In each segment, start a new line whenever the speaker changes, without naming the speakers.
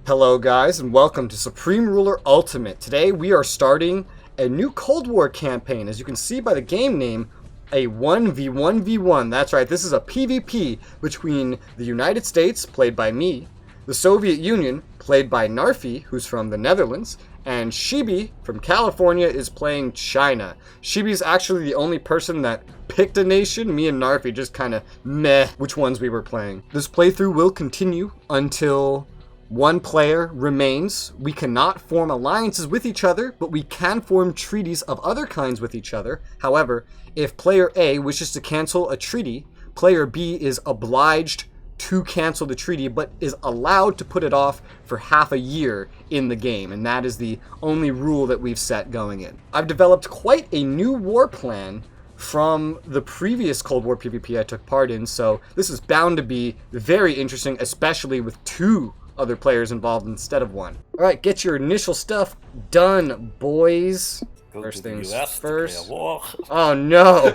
Hello guys and welcome to Supreme Ruler Ultimate. Today we are starting a new Cold War campaign. As you can see by the game name, a 1v1v1. That's right, this is a PvP between the United States, played by me, the Soviet Union, played by Narfi, who's from the Netherlands, and Shibi from California is playing China. Shibi's actually the only person that picked a nation. Me and Narfi just kind of meh which ones we were playing. This playthrough will continue until one player remains. We cannot form alliances with each other, but we can form treaties of other kinds with each other. However, if player A wishes to cancel a treaty, player B is obliged to cancel the treaty, but is allowed to put it off for half a year in the game, and that is the only rule that we've set going in. I've developed quite a new war plan from the previous Cold War PvP I took part in, so this is bound to be very interesting, especially with two other players involved instead of one. Alright, get your initial stuff done, boys. First things first. Oh no!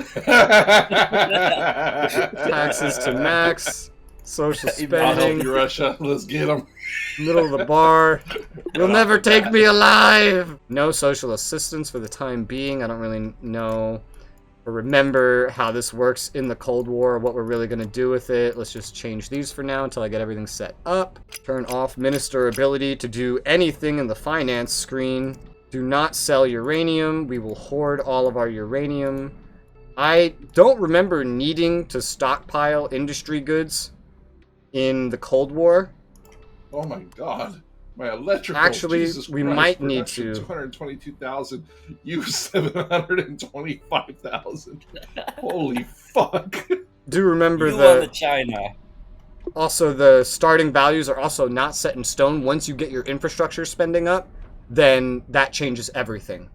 Taxes to max. Social spending.
Russia, let's get them.
Middle of the bar. You'll never take me alive! No social assistance for the time being. I don't really know or remember how this works in the Cold War, what we're really going to do with it. Let's just change these for now until I get everything set up. Turn off minister ability to do anything in the finance screen. Do not sell uranium. We will hoard all of our uranium. I don't remember needing to stockpile industry goods in the Cold War.
Oh my god. My electrical,
actually,
Jesus
we
Christ,
might need to.
222,000, you 725,000. Holy fuck.
Do remember
you on the China.
Also, the starting values are also not set in stone. Once you get your infrastructure spending up, then that changes everything.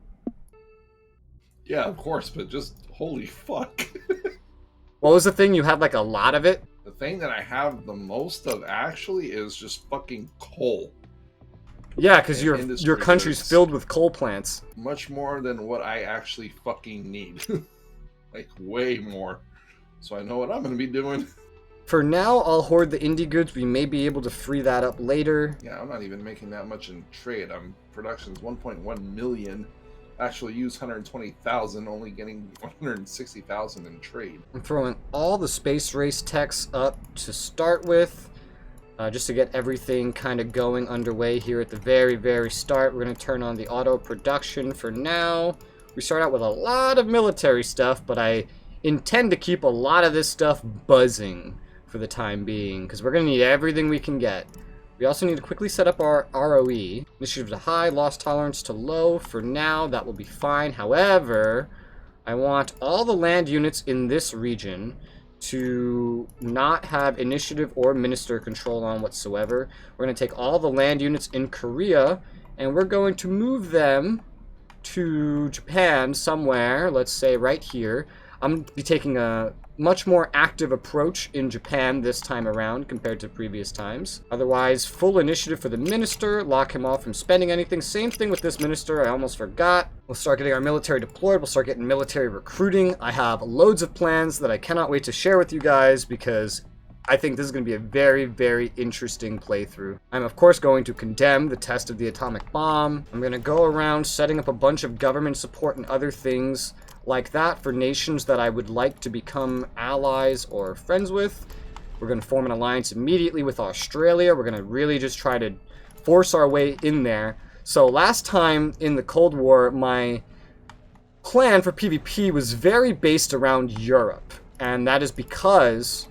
Yeah, of course, but just holy fuck.
What was the thing? You had like a lot of it?
The thing that I have the most of actually is just fucking coal.
Yeah, because your country's filled with coal plants.
Much more than what I actually fucking need. Like, way more. So I know what I'm going to be doing.
For now, I'll hoard the indie goods. We may be able to free that up later.
Yeah, I'm not even making that much in trade. Production's 1.1 million. Actually use 120,000, only getting 160,000 in trade.
I'm throwing all the space race techs up to start with. Just to get everything kind of going underway here at the very start. We're going to turn on the auto production for now. We start out with a lot of military stuff, but I intend to keep a lot of this stuff buzzing for the time being, because we're going to need everything we can get. We also need to quickly set up our ROE. Initiative to high, loss tolerance to low. For now, that will be fine. However, I want all the land units in this region to not have initiative or minister control on whatsoever. We're going to take all the land units in Korea and we're going to move them to Japan somewhere, let's say right here. I'm going to be taking a much more active approach in Japan this time around compared to previous times. Otherwise, full initiative for the minister, lock him off from spending anything. Same thing with this minister, I almost forgot. We'll start getting our military deployed, we'll start getting military recruiting. I have loads of plans that I cannot wait to share with you guys because I think this is going to be a very interesting playthrough. I'm of course going to condemn the test of the atomic bomb. I'm going to go around setting up a bunch of government support and other things like that for nations that I would like to become allies or friends with. We're going to form an alliance immediately with Australia. We're going to really just try to force our way in there. So last time in the Cold War, my plan for PvP was very based around Europe. And that is because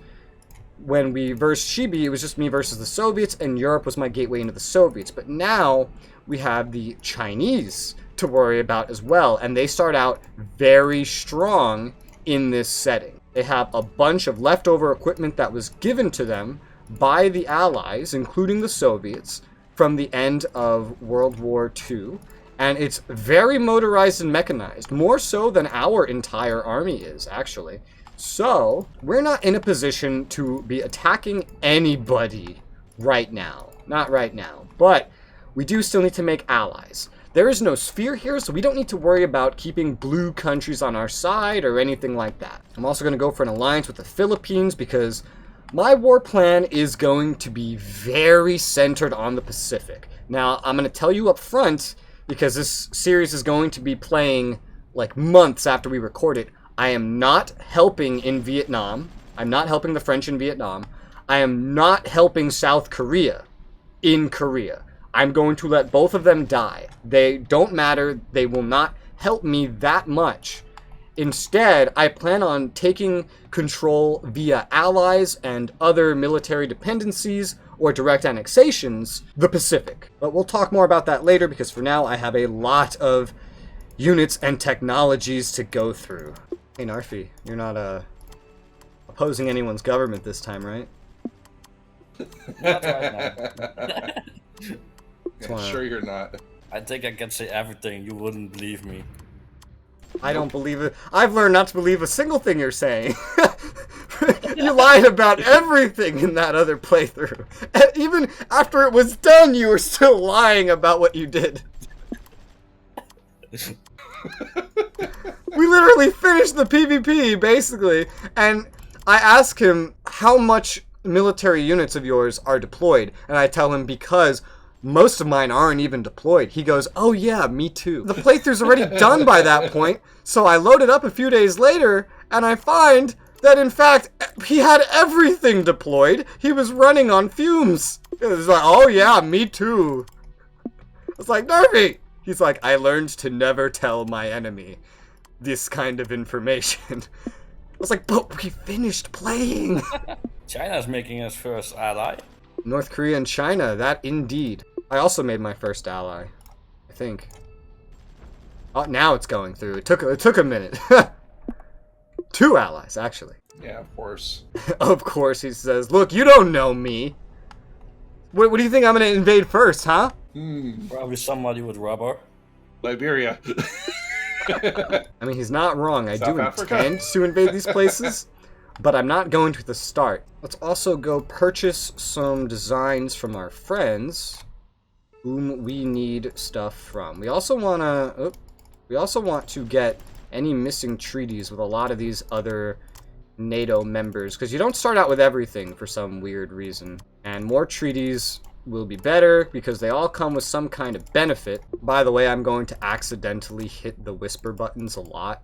when we versed Shibi, it was just me versus the Soviets, and Europe was my gateway into the Soviets. But now we have the Chinese to worry about as well, and they start out very strong in this setting. They have a bunch of leftover equipment that was given to them by the Allies, including the Soviets, from the end of World War II, and it's very motorized and mechanized, more so than our entire army is, actually. So, we're not in a position to be attacking anybody right now. Not right now, but we do still need to make allies. There is no sphere here, so we don't need to worry about keeping blue countries on our side or anything like that. I'm also going to go for an alliance with the Philippines because My war plan is going to be very centered on the Pacific. Now, I'm going to tell you up front, because this series is going to be playing like months after we record it, I am not helping in Vietnam. I'm not helping the French in Vietnam. I am not helping South Korea in Korea. I'm going to let both of them die. They don't matter. They will not help me that much. Instead, I plan on taking control via allies and other military dependencies or direct annexations, the Pacific. But we'll talk more about that later, because for now I have a lot of units and technologies to go through. Hey Narfi, you're not opposing anyone's government this time, right?
Not right now.
Yeah, sure you're not.
I think I can say everything. You wouldn't believe me.
I don't believe it. I've learned not to believe a single thing you're saying. You lied about everything in that other playthrough. And even after it was done, you were still lying about what you did. We literally finished the PvP, basically, and I ask him how much military units of yours are deployed, and I tell him because most of mine aren't even deployed. He goes, oh yeah, me too. The playthrough's already done by that point, so I load it up a few days later, and I find that in fact, he had everything deployed. He was running on fumes. It was like, oh yeah, me too. It's like, Narfi! He's like, I learned to never tell my enemy this kind of information. I was like, but we finished playing.
China's making us first ally.
North Korea and China, that indeed. I also made my first ally, I think. Oh, now it's going through. It took a minute. 2 allies, actually.
Yeah, of course.
Of course, he says, look, you don't know me. What do you think I'm going to invade first, huh?
Probably somebody with rubber.
Liberia.
I mean, he's not wrong. I
South
do
Africa?
intend to invade these places, but I'm not going to the start. Let's also go purchase some designs from our friends, whom we need stuff from. We also want to get any missing treaties with a lot of these other NATO members, because you don't start out with everything for some weird reason. And more treaties will be better because they all come with some kind of benefit. By the way, I'm going to accidentally hit the whisper buttons a lot.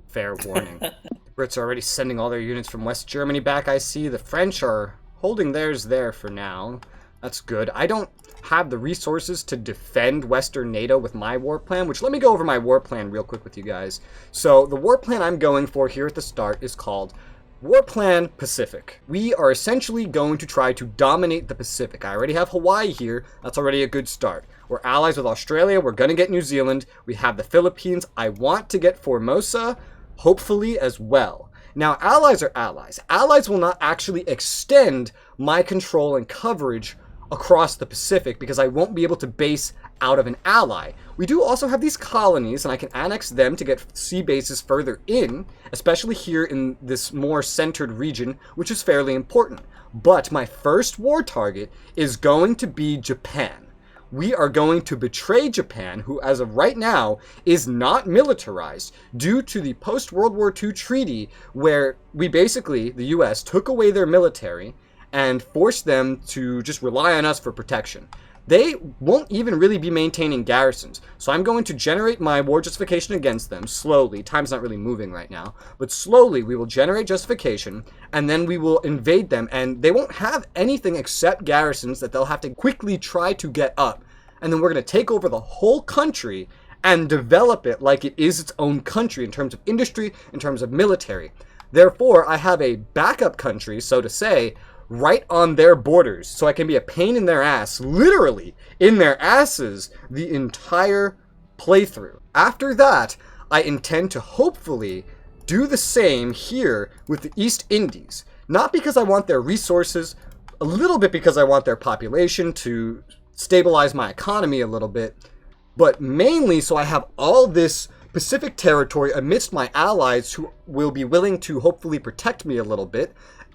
Fair warning. The Brits are already sending all their units from West Germany back, I see. The French are holding theirs there for now. That's good. I don't have the resources to defend Western NATO with my war plan, which let me go over my war plan real quick with you guys. So the war plan I'm going for here at the start is called War Plan Pacific. We are essentially going to try to dominate the Pacific. I already have Hawaii here. That's already a good start. We're allies with Australia. We're going to get New Zealand. We have the Philippines. I want to get Formosa, hopefully, as well. Now, allies are allies. Allies will not actually extend my control and coverage across the Pacific because I won't be able to base out of an ally. We do also have these colonies, and I can annex them to get sea bases further in, especially here in this more centered region, which is fairly important. But my first war target is going to be Japan. We are going to betray Japan, who as of right now is not militarized due to the post-World War II treaty where we basically, the US, took away their military and forced them to just rely on us for protection. They won't even really be maintaining garrisons. So I'm going to generate my war justification against them slowly. Time's not really moving right now. But slowly we will generate justification and then we will invade them. And they won't have anything except garrisons that they'll have to quickly try to get up. And then we're going to take over the whole country and develop it like it is its own country in terms of industry, in terms of military. Therefore, I have a backup country, so to say, right on their borders, so I can be a pain in their ass, literally in their asses, the entire playthrough. After that, I intend to hopefully do the same here with the East Indies. Not because I want their resources, a little bit because I want their population to stabilize my economy a little bit, but mainly so I have all this Pacific territory amidst my allies who will be willing to hopefully protect me a little bit.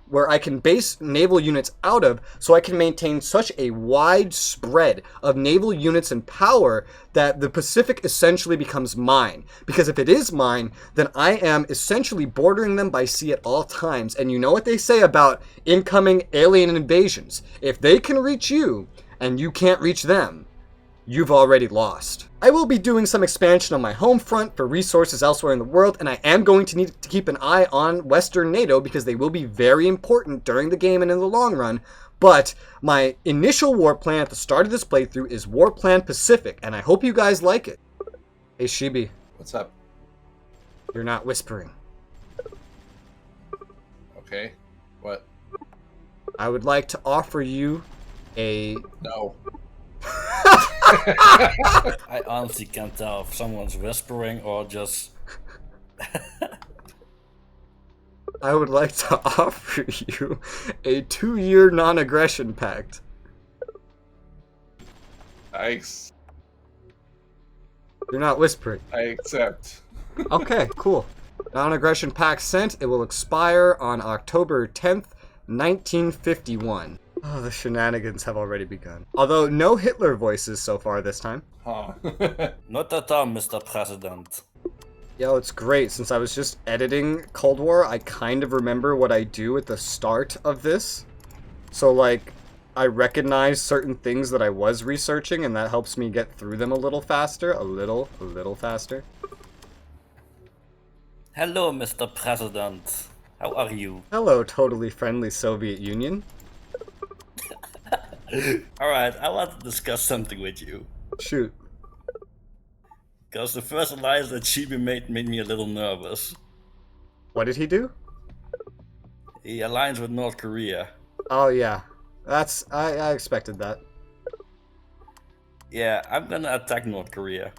where I can base naval units out of, so I can maintain such a wide spread of naval units and power that the Pacific essentially becomes mine. Because if it is mine, then I am essentially bordering them by sea at all times. And you know what they say about incoming alien invasions. If they can reach you, and you can't reach them, you've already lost. I will be doing some expansion on my home front for resources elsewhere in the world, and I am going to need to keep an eye on Western NATO because they will be very important during the game and in the long run. But my initial war plan at the start of this playthrough is War Plan Pacific, and I hope you guys like it. Hey Shibi.
What's up?
You're not whispering.
Okay. What?
I would like to offer you a...
No.
I honestly can't tell if someone's whispering or just...
I would like to offer you a 2-year non-aggression pact.
Nice.
You're not whispering.
I accept.
Okay, cool. Non-aggression pact sent. It will expire on October 10th, 1951. Oh, the shenanigans have already begun. Although no Hitler voices so far this time.
Huh.
Not at all, Mr. President.
Yo, it's great. Since I was just editing Cold War, I kind of remember what I do at the start of this. So, like, I recognize certain things that I was researching, and that helps me get through them a little faster. A little faster.
Hello, Mr. President. How are you?
Hello, totally friendly Soviet Union.
Alright, I want to discuss something with you.
Shoot.
Because the first alliance that Shibi made me a little nervous.
What did he do?
He aligns with North Korea.
Oh, yeah. That's... I expected that.
Yeah, I'm gonna attack North Korea.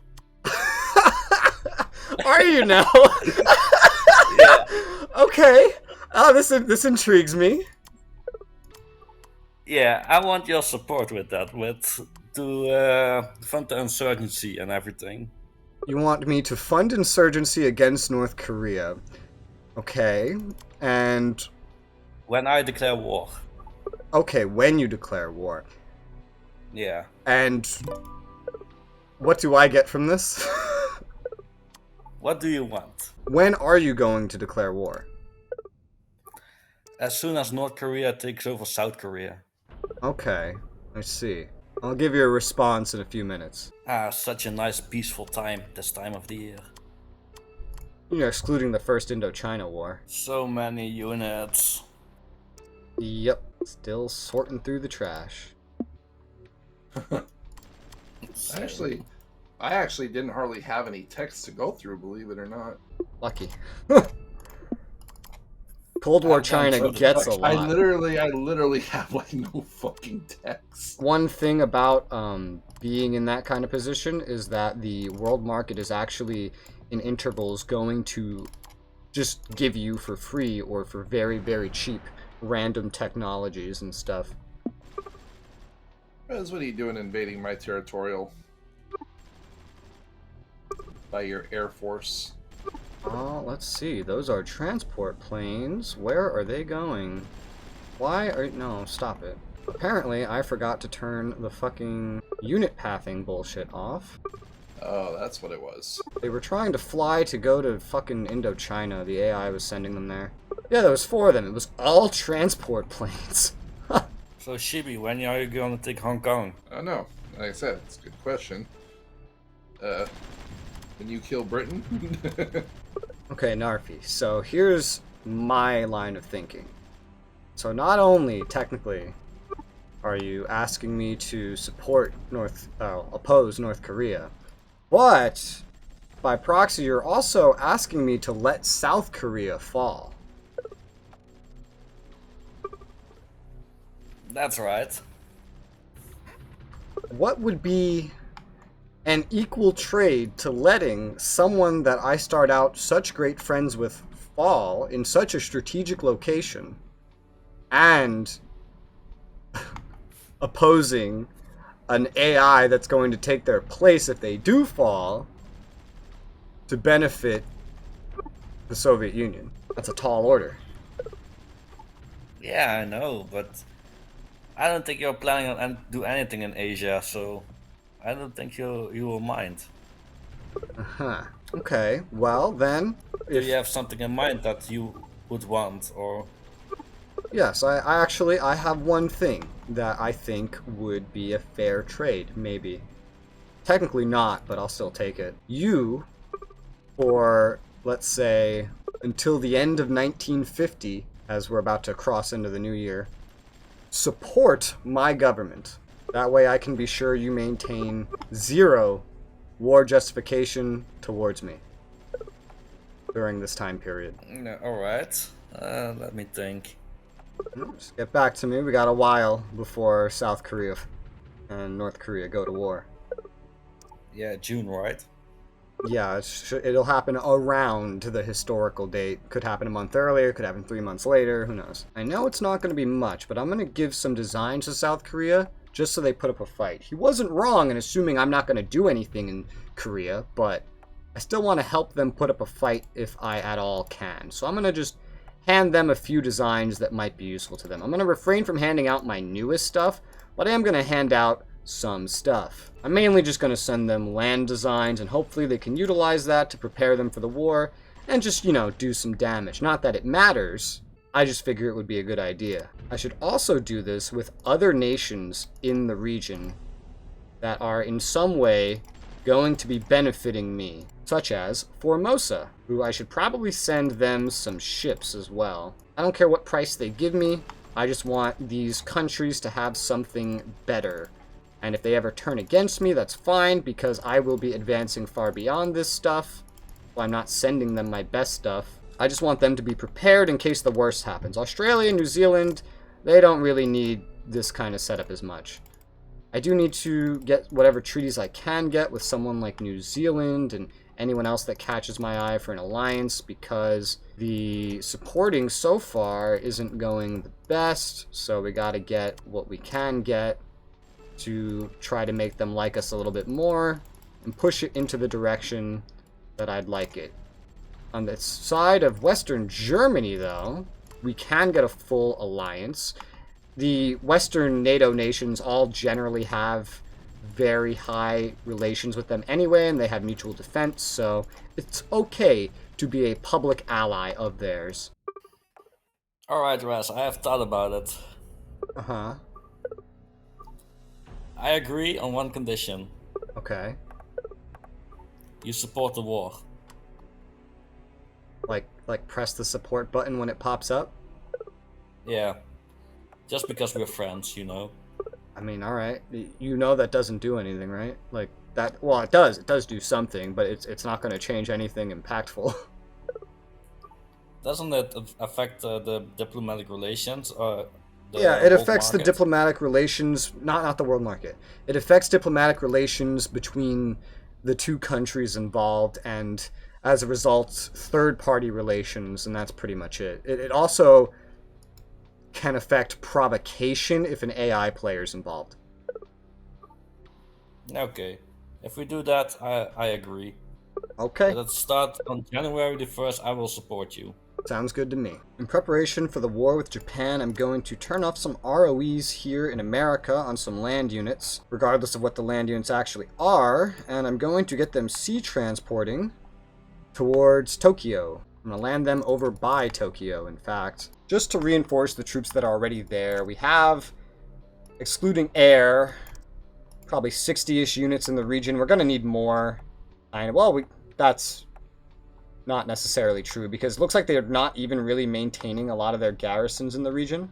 Are you now?
Yeah.
Okay. Oh, this intrigues me.
Yeah, I want your support with that, to fund the insurgency and everything.
You want me to fund insurgency against North Korea. Okay. And...
When I declare war.
Okay, when you declare war.
Yeah.
And... what do I get from this?
What do you want?
When are you going to declare war?
As soon as North Korea takes over South Korea.
Okay, I see. I'll give you a response in a few minutes.
Ah, such a nice peaceful time this time of the year.
You're excluding the First Indochina War.
So many units.
Yep, still sorting through the trash.
I actually didn't hardly have any text to go through, believe it or not.
Lucky. Cold War China gets a lot.
I literally have like no fucking text.
One thing about being in that kind of position is that the world market is actually in intervals going to just give you for free or for very, very cheap random technologies and stuff.
What are you doing invading my territorial? By your Air Force.
Let's see. Those are transport planes. Where are they going? Why are... No, stop it. Apparently, I forgot to turn the fucking unit pathing bullshit off.
Oh, that's what it was.
They were trying to fly to go to fucking Indochina. The AI was sending them there. Yeah, there was 4 of them. It was all transport planes.
So Shibi, when are you gonna take Hong Kong?
I don't know. Like I said, it's a good question. When you kill Britain?
Okay, Narfi. So here's my line of thinking. So not only, technically, are you asking me to support oppose North Korea, but by proxy, you're also asking me to let South Korea fall.
That's right.
What would be an equal trade to letting someone that I start out such great friends with fall in such a strategic location and opposing an AI that's going to take their place if they do fall to benefit the Soviet Union? That's a tall order.
Yeah, I know, but I don't think you're planning on do anything in Asia, so I don't think you will mind.
Uh-huh. Okay, well then,
Do you
if...
have something in mind that you would want, or
Yes, I actually, I have one thing that I think would be a fair trade, maybe. Technically not, but I'll still take it. You, for, let's say, until the end of 1950, as we're about to cross into the new year, support my government. That way I can be sure you maintain 0 war justification towards me during this time period.
no, all right? Let me think.
Just get back to me. We got a while before South Korea and North Korea go to war.
Yeah, June, right?
Yeah, it'll happen around the historical date. Could happen a month earlier, could happen 3 months later, who knows. I know it's not going to be much, but I'm going to give some designs to South Korea just so they put up a fight. He wasn't wrong in assuming I'm not going to do anything in Korea, but I still want to help them put up a fight if I at all can. So I'm going to just hand them a few designs that might be useful to them. I'm going to refrain from handing out my newest stuff, but I am going to hand out some stuff. I'm mainly just going to send them land designs, and hopefully they can utilize that to prepare them for the war, and just, you know, do some damage. Not that it matters, I just figure it would be a good idea. I should also do this with other nations in the region that are in some way going to be benefiting me, such as Formosa, who I should probably send them some ships as well. I don't care what price they give me, I just want these countries to have something better. And if they ever turn against me, that's fine, because I will be advancing far beyond this stuff. So I'm not sending them my best stuff. I just want them to be prepared in case the worst happens. Australia, New Zealand, they don't really need this kind of setup as much. I do need to get whatever treaties I can get with someone like New Zealand and anyone else that catches my eye for an alliance, because the supporting so far isn't going the best, so we gotta get what we can get to try to make them like us a little bit more and push it into the direction that I'd like it. On the side of Western Germany, though, we can get a full alliance. The Western NATO nations all generally have very high relations with them anyway, and they have mutual defense, so it's okay to be a public ally of theirs.
Alright, Raz, I have thought about it.
Uh-huh.
I agree on one condition.
Okay.
You support the war.
Like press the support button when it pops up?
Yeah. Just because we're friends, you know.
I mean, alright. You know that doesn't do anything, right? Like, that... Well, it does. It does do something, but it's not going to change anything impactful.
Doesn't it affect the diplomatic relations?
Yeah, it
world
affects the
market?
diplomatic relations, not the world market. It affects diplomatic relations between the two countries involved, and as a result, third-party relations, and that's pretty much it. It also can affect provocation if an AI player is involved.
Okay. If we do that, I agree.
Okay.
Let's start on January the 1st. I will support you.
Sounds good to me. In preparation for the war with Japan, I'm going to turn off some ROEs here in America on some land units, regardless of what the land units actually are, and I'm going to get them sea transporting towards Tokyo. I'm going to land them over by Tokyo, in fact, just to reinforce the troops that are already there. We have, excluding air, probably 60-ish units in the region. We're going to need more. That's not necessarily true, because it looks like they're not even really maintaining a lot of their garrisons in the region.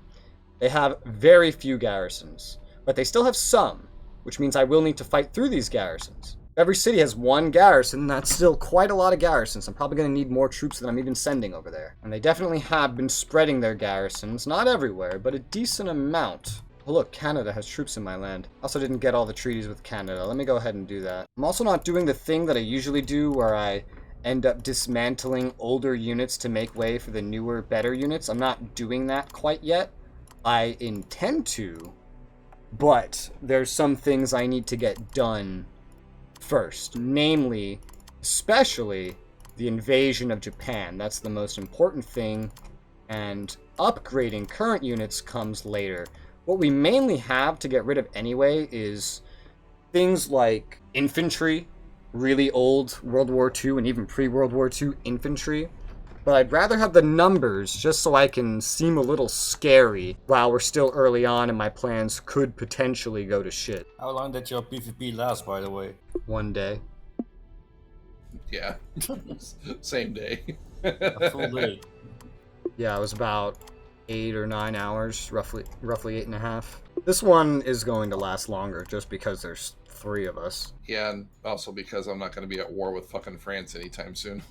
They have very few garrisons, but they still have some, which means I will need to fight through these garrisons. Every city has one garrison, that's still quite a lot of garrisons. I'm probably going to need more troops than I'm even sending over there. And they definitely have been spreading their garrisons, not everywhere, but a decent amount. Oh look, Canada has troops in my land. Also didn't get all the treaties with Canada. Let me go ahead and do that. I'm also not doing the thing that I usually do where I end up dismantling older units to make way for the newer, better units. I'm not doing that quite yet. I intend to, but there's some things I need to get done first. Namely, especially the invasion of Japan. That's the most important thing, and upgrading current units comes later. What we mainly have to get rid of anyway is things like infantry, really old World War II and even pre-World War II infantry. But I'd rather have the numbers just so I can seem a little scary while we're still early on and my plans could potentially go to shit.
How long did your PvP last, by the way?
1 day.
Yeah. Same day.
A full day.
Yeah, it was about 8 or 9 hours, roughly 8.5. This one is going to last longer just because there's 3 of us.
Yeah, and also because I'm not going to be at war with fucking France anytime soon.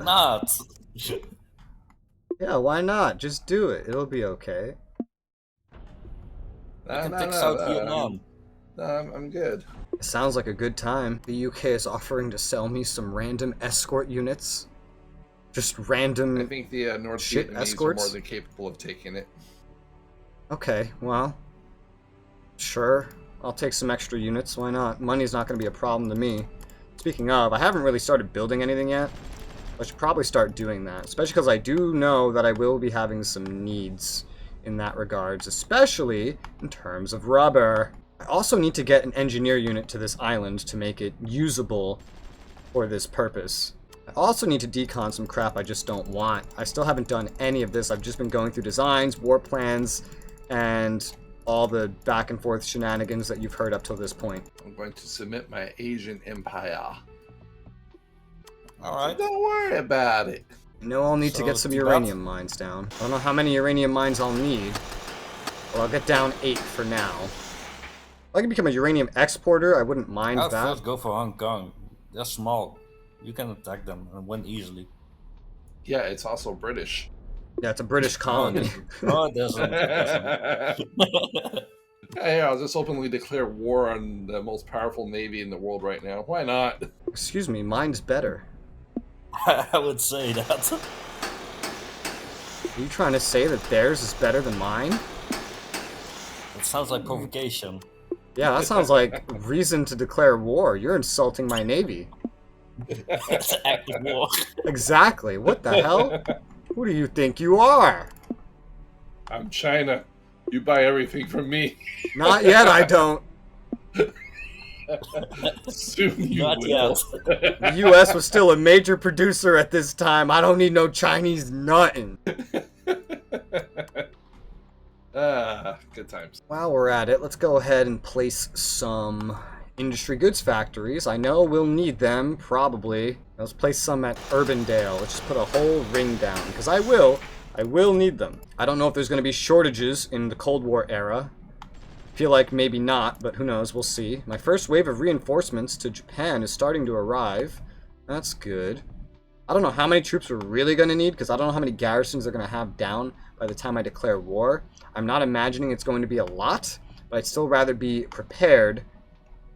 Not.
Yeah, why not? Just do it. It'll be okay.
You can take South Vietnam.
I'm good.
It sounds like a good time. The UK is offering to sell me some random escort units. Just random
I think the North
shit
Vietnamese
escorts?
are more than capable of taking it.
Okay, well, sure. I'll take some extra units. Why not? Money's not going to be a problem to me. Speaking of, I haven't really started building anything yet. I should probably start doing that, especially because I do know that I will be having some needs in that regards, especially in terms of rubber. I also need to get an engineer unit to this island to make it usable for this purpose. I also need to decon some crap I just don't want. I still haven't done any of this. I've just been going through designs, war plans, and all the back and forth shenanigans that you've heard up till this point.
I'm going to submit my Asian empire.
Alright.
Don't worry about it.
You know I'll need to
So,
get some
Tibet?
uranium mines down. I don't know how many uranium mines I'll need. Well, I'll get down 8 for now. If I can become a uranium exporter, I wouldn't mind
I'd
that.
first go for Hong Kong. They're small. You can attack them and win easily.
Yeah, it's also British.
Yeah, it's a British colony.
No, it doesn't.
Hey, I'll just openly declare war on the most powerful navy in the world right now. Why not?
Excuse me, mine's better.
I would say that.
Are you trying to say that theirs is better than mine?
It sounds like provocation.
Yeah, that sounds like reason to declare war. You're insulting my navy.
It's an active war.
Exactly. What the hell? Who do you think you are?
I'm China. You buy everything from me.
Not yet, I don't.
Soon you
Not
will.
yet.
The U.S. was still a major producer at this time. I don't need no Chinese nothing.
Good times.
While we're at it, let's go ahead and place some industry goods factories. I know we'll need them, probably. Let's place some at Urbandale. Let's just put a whole ring down, because I will need them. I don't know if there's going to be shortages in the Cold War era. Feel like maybe not, but who knows, we'll see. My first wave of reinforcements to Japan is starting to arrive. That's good. I don't know how many troops we're really going to need, because I don't know how many garrisons they're going to have down by the time I declare war. I'm not imagining it's going to be a lot, but I'd still rather be prepared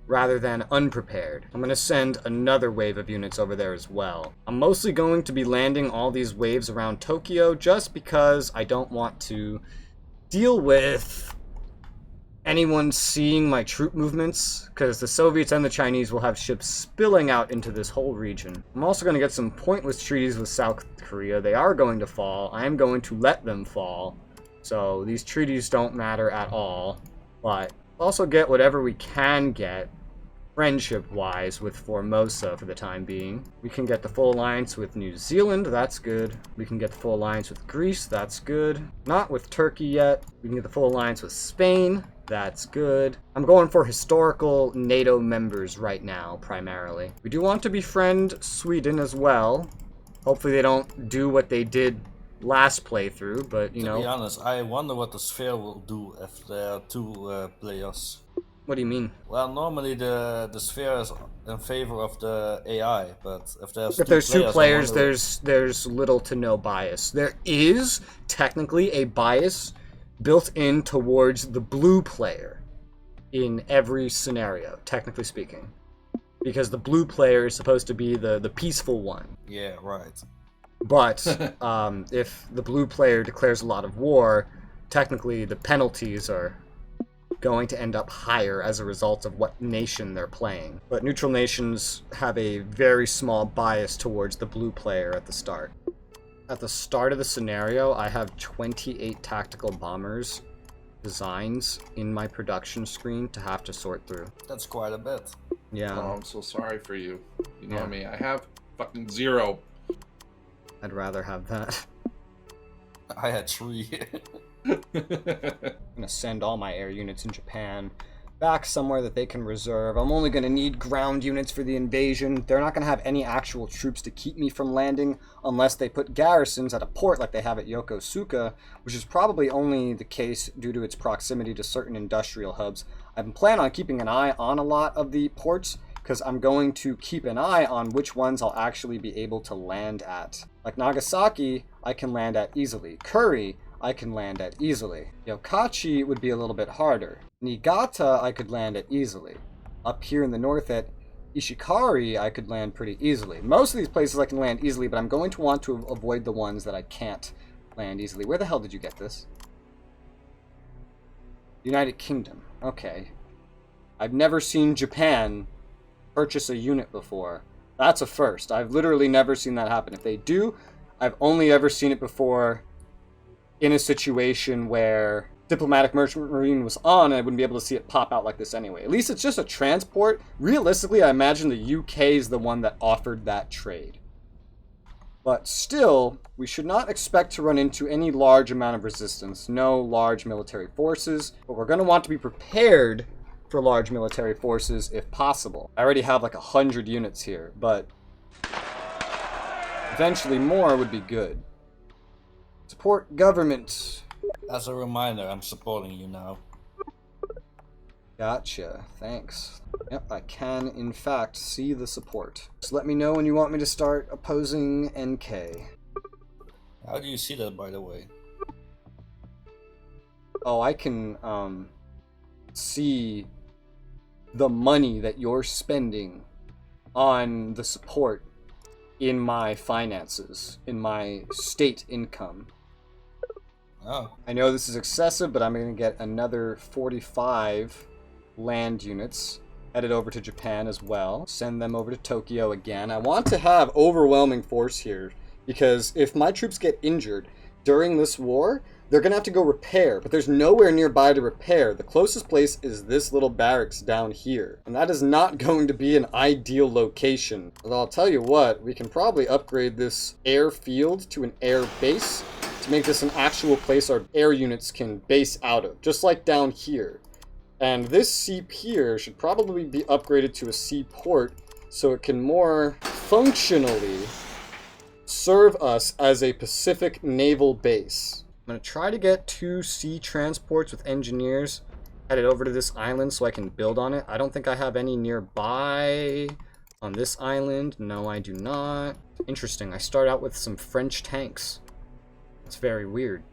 rather than unprepared. I'm going to send another wave of units over there as well. I'm mostly going to be landing all these waves around Tokyo just because I don't want to deal with anyone seeing my troop movements, because the Soviets and the Chinese will have ships spilling out into this whole region. I'm also going to get some pointless treaties with South Korea. They are going to fall. I am going to let them fall. So these treaties don't matter at all. But also get whatever we can get friendship-wise with Formosa for the time being. We can get the full alliance with New Zealand, that's good. We can get the full alliance with Greece, that's good. Not with Turkey yet. We can get the full alliance with Spain, that's good. I'm going for historical NATO members right now, primarily. We do want to befriend Sweden as well. Hopefully they don't do what they did last playthrough, but you know.
To be honest, I wonder what the sphere will do if there are 2 players.
What do you mean?
Well, normally the sphere is in favor of the AI, but if there's
If there's 2 players,
I wonder-
there's little to no bias. There is technically a bias built in towards the blue player in every scenario, technically speaking. Because the blue player is supposed to be the peaceful one.
Yeah, right.
But if the blue player declares a lot of war, technically the penalties are going to end up higher as a result of what nation they're playing. But neutral nations have a very small bias towards the blue player at the start. At the start of the scenario, I have 28 tactical bombers designs in my production screen to have to sort through.
That's quite a bit.
Yeah.
Oh, I'm so sorry for you. You know
Yeah.
me. I have fucking 0.
I'd rather have that.
I had 3.
I'm gonna send all my air units in Japan back somewhere that they can reserve. I'm only gonna need ground units for the invasion. They're not gonna have any actual troops to keep me from landing unless they put garrisons at a port like they have at Yokosuka, which is probably only the case due to its proximity to certain industrial hubs. I plan on keeping an eye on a lot of the ports because I'm going to keep an eye on which ones I'll actually be able to land at. Like Nagasaki, I can land at easily. Kuri, I can land at easily. Yokachi would be a little bit harder. Niigata, I could land at easily. Up here in the north at Ishikari, I could land pretty easily. Most of these places I can land easily, but I'm going to want to avoid the ones that I can't land easily. Where the hell did you get this? United Kingdom. Okay. I've never seen Japan purchase a unit before. That's a first. I've literally never seen that happen. If they do, I've only ever seen it before in a situation where diplomatic merchant marine was on and I wouldn't be able to see it pop out like this anyway. At least it's just a transport. Realistically, I imagine the UK is the one that offered that trade. But still, we should not expect to run into any large amount of resistance. No large military forces, but we're going to want to be prepared for large military forces if possible. I already have like 100 units here, but eventually more would be good. Support government.
As a reminder, I'm supporting you now.
Gotcha, thanks. Yep, I can in fact see the support. Just let me know when you want me to start opposing NK.
How do you see that, by the way?
Oh, I can see the money that you're spending on the support in my finances, in my state income.
Oh.
I know this is excessive, but I'm going to get another 45 land units headed over to Japan as well. Send them over to Tokyo again. I want to have overwhelming force here because if my troops get injured during this war, they're going to have to go repair, but there's nowhere nearby to repair. The closest place is this little barracks down here, and that is not going to be an ideal location. But I'll tell you what, we can probably upgrade this airfield to an air base to make this an actual place our air units can base out of, just like down here. And this seapier should probably be upgraded to a seaport so it can more functionally serve us as a Pacific naval base. I'm going to try to get 2 sea transports with engineers headed over to this island so I can build on it. I don't think I have any nearby on this island. No, I do not. Interesting. I start out with some French tanks. It's very weird.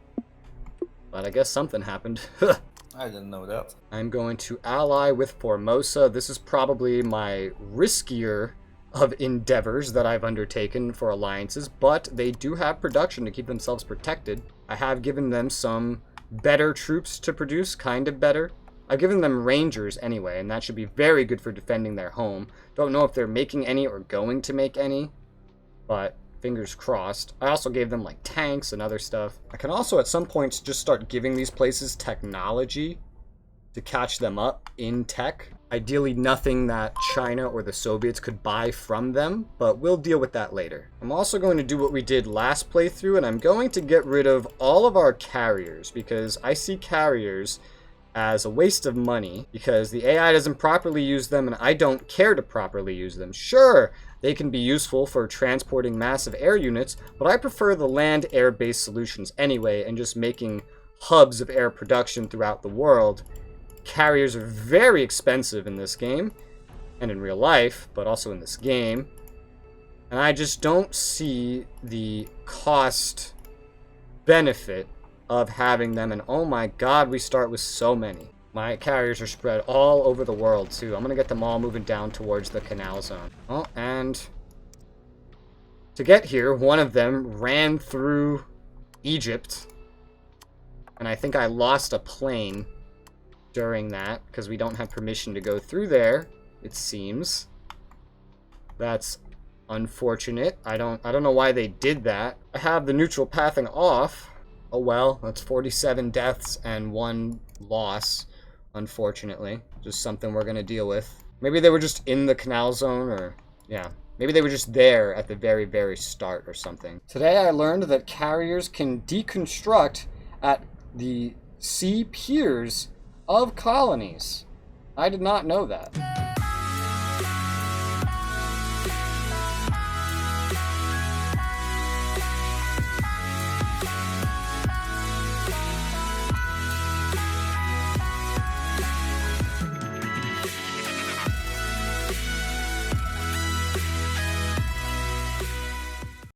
But I guess something happened.
I didn't know that.
I'm going to ally with Formosa. This is probably my riskier of endeavors that I've undertaken for alliances, but they do have production to keep themselves protected. I have given them some better troops to produce, kind of better. I've given them rangers anyway, and that should be very good for defending their home. Don't know if they're making any or going to make any, but fingers crossed. I also gave them like tanks and other stuff. I can also at some points just start giving these places technology to catch them up in tech. Ideally nothing that China or the Soviets could buy from them, but we'll deal with that later. I'm also going to do what we did last playthrough, and I'm going to get rid of all of our carriers because I see carriers as a waste of money because the AI doesn't properly use them and I don't care to properly use them. Sure, they can be useful for transporting massive air units, but I prefer the land air-based solutions anyway and just making hubs of air production throughout the world. Carriers are very expensive in this game and in real life, but also in this game. And I just don't see the cost benefit of having them. And oh my god, we start with so many. My carriers are spread all over the world too. I'm gonna get them all moving down towards the canal zone. Oh, and to get here, one of them ran through Egypt. And I think I lost a plane during that because we don't have permission to go through there, it seems. That's Unfortunate. I don't know why they did that. I have the neutral pathing off. Oh well, that's 47 deaths and 1 loss, unfortunately. Just something we're gonna deal with. Maybe they were just in the canal zone, or yeah. Maybe they were just there at the very, very start or something. Today I learned that carriers can deconstruct at the sea piers of colonies. I did not know that.